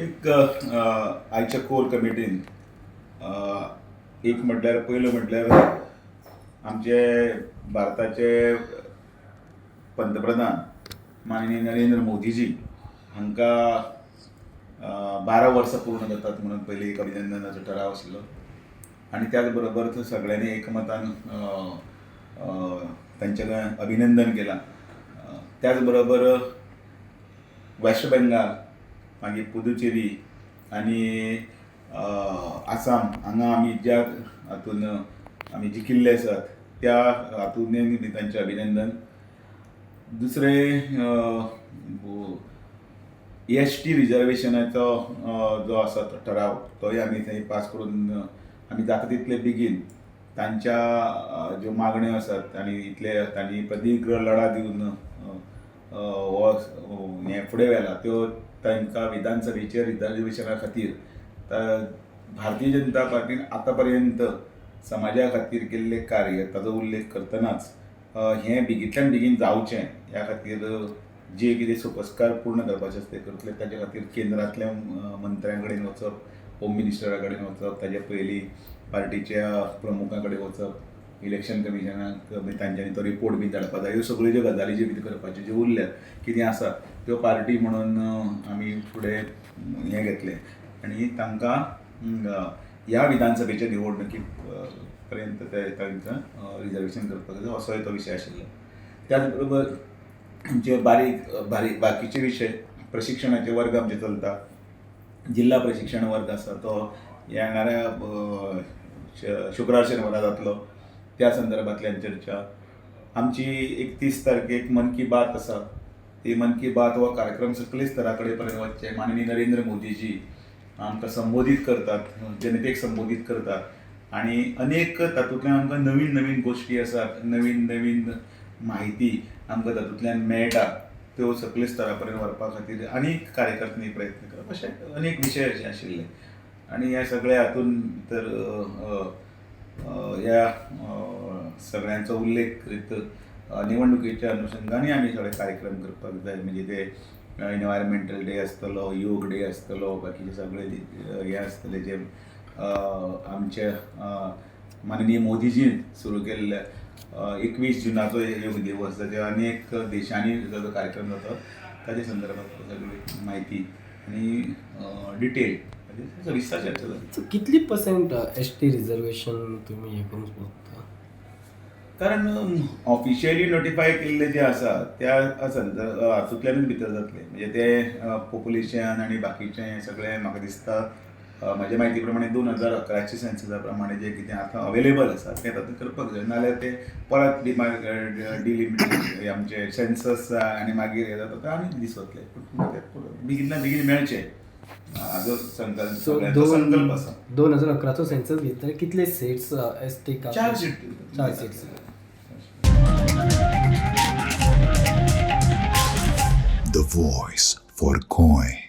एक आयच्या कोर कमिटीन एक म्हटल्यार पयलो म्हटल्यार आमचे भारताचे पंतप्रधान माननीय नरेंद्र मोदीजी हांकां 12 वर्सां पूर्ण जातात म्हणून पयलीं एक अभिनंदनाचो ठराव आशिल्लो आनी त्याच बरोबर सगळ्यांनी एकमतान तांचें अभिनंदन केलां. त्याच बरोबर वेस्ट बेंगाल मागीर पुदुचेरी आनी आसाम हांगा आमी ज्या हातून आमी जिखिल्ले आसात त्या हातूंत तांचें अभिनंदन. दुसरें एस.टी. रिजर्वेशनाचो जो आसा तो ठराव तोय आमी थंय पास करून आमी जाता तितले बेगीन तांच्या ज्यो मागण्यो आसात आनी इतले तांणी प्रदीर्घ लढा दिवन हो हें फुडें व्हेला त्यो तांकां विधानसभेचेर रिजर्वेशना खातीर भारतीय जनता पार्टीन आतां पर्यंत समाजा खातीर केल्ले कार्य ताचो उल्लेख करतनाच हें बेगींतल्यान बेगीन जावचें ह्या खातीर जे कितें सोपस्कार पूर्ण करपाचे आसा ते करतले. ताचे खातीर केंद्रांतल्या मंत्र्यां कडेन वचप, होम मिनिस्टरा कडेन वचप, ताचे पयलीं पार्टीच्या प्रमुखां कडेन वचप, इलेक्शन कमिशनाक तांच्यांनी तो रिपोर्ट बी धाडपाक जाय. ह्यो सगळ्यो ज्यो गजाली ज्यो कितें करपाच्यो ज्यो उरल्यात कितें आसा त्यो पार्टी म्हणून आमी फुडें हें घेतलें आनी तांकां ह्या विधानसभेच्या निवडणुकी पर्यंत तांकां रिजर्वेशन करपाक जाय असोय तो विशय आशिल्लो. त्याच बरोबर आमचे बाकीचे विशय प्रशिक्षणाचे वर्ग आमचे चलता. जिल्हा प्रशिक्षण वर्ग आसा तो येणाऱ्या शुक्रार शेनवारा जातलो. त्या संदर्भांतल्यान चर्चा. आमची 31 तारखेक मन की बात आसा. ती मन की बात हो कार्यक्रम सकले स्तरा कडेन पर्यंत वचचे. माननीय नरेंद्र मोदीजी आमकां संबोधीत करतात, जनतेक संबोधीत करतात आनी अनेक तातूंतल्यान आमकां नवीन नवीन गोश्टी आसात, नवीन नवीन म्हायती आमकां तातूंतल्यान मेळटा. त्यो सकले स्तरा पर्यंत व्हरपा खातीर आनीक कार्यकर्त्यांनी प्रयत्न करप अशे अनेक विशय अशे आशिल्ले आनी ह्या सगळ्या हातूंत तर ह्या सगळ्यांचो उल्लेख करीत निवडणुकीच्या अनुशंगाने आमी सगळे कार्यक्रम करपाक जाय. म्हणजे ते एनवायरमेंटल डे आसतलो, योग डे आसतलो, बाकीचे सगळे हे आसतले जे आमचे माननीय मोदीजीन सुरू केल्ले 21 जुनाचो योग दिवस जाचे अनेक देशांनी जो कार्यक्रम जाता ताचे संदर्भात सगळी म्हायती आनी डिटेल सविस्तर चर्चा जाता. कितली पर्सेंट एस.टी. रिजर्वेशन तुम्ही हे करून बघता? कारण ऑफिशियली नोटिफाय केल्ले जे आसा त्या हातूंतल्यानूच भितर जातले. म्हणजे ते पॉप्युलेशन आनी बाकीचें सगळें म्हाका दिसता म्हाज्या म्हायती प्रमाणे 2011च्या सेन्ससा प्रमाणे जे कितें आतां अवेलेबल आसा तें तातूंत करपाक जाय. नाजाल्यार ते परत डिलिमिटेड आमचे सेन्सस आनी मागीर हे जाता आनीक दीस वतले. बेगिनना बेगीन मेळचें हाजो संकल्प आसा. 2011चो सेन्सस घेतले कितले seats ST. 4 seats. The voice for Coin.